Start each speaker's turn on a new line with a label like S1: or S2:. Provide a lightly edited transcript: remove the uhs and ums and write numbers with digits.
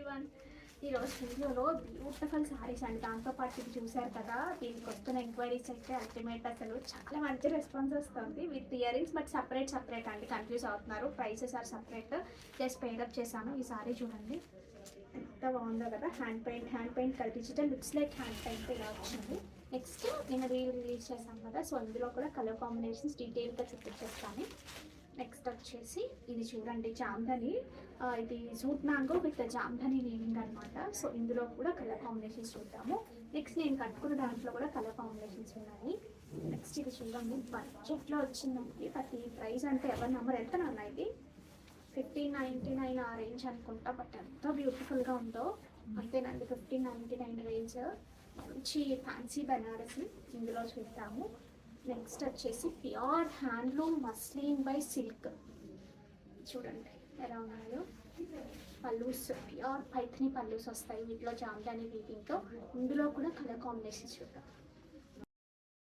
S1: Everyone. ఈరోజు వీడియోలో beautiful saris అండి, దాంతోపాటు ఇది చూసారు కదా, దీనికి వస్తున్న ఎంక్వైరీస్ అయితే అల్టిమేట్. అసలు చాలా మంచి రెస్పాన్స్ వస్తుంది విత్ ఇయరింగ్స్, బట్ సపరేట్ అండి. కన్ఫ్యూజ్ అవుతున్నారు, prices are separate. Just paired up చేశాను. ఈ సారీ చూడండి ఎంత బాగుందో కదా, హ్యాండ్ పెయింట్ కలిపి digital looks like hand paint ఇలా వచ్చింది. నెక్స్ట్ నేను రిలీజ్ చేశాను కదా, సో ఇందులో కూడా కలర్ కాంబినేషన్స్ డీటెయిల్గా చూపించేస్తాను. నెక్స్ట్ వచ్చేసి ఇది చూడండి, జామ్దని, ఇది suit mango with Jamdani weaving అనమాట. సో ఇందులో కూడా కలర్ కాంబినేషన్స్ చూద్దాము. నెక్స్ట్ నేను కట్టుకున్న దాంట్లో కూడా కలర్ కాంబినేషన్స్ ఉన్నాయి. నెక్స్ట్ ఇది చూడండి, బడ్జెట్లో వచ్చిందండి. బట్ ఈ ప్రైస్ అంటే ఎవరి నెంబర్ ఎంత నాన్న, ఇది 1599 ఆ రేంజ్ అనుకుంటా. బట్ ఎంత బ్యూటిఫుల్గా ఉందో అంతేనండి. 1599 రేంజ్, మంచి ఫ్యాన్సీ బెనారసి ఇందులో చూద్దాము. నెక్స్ట్ వచ్చేసి pure handloom muslin by silk. చూడండి ఎలా ఉన్నాయో పల్లూస్, ప్యూర్ పైథని పల్లూస్ వస్తాయి వీటిలో, జామ్దాని వీవింగ్తో. ఇందులో కూడా కలర్ కాంబినేషన్స్ చూద్దాం.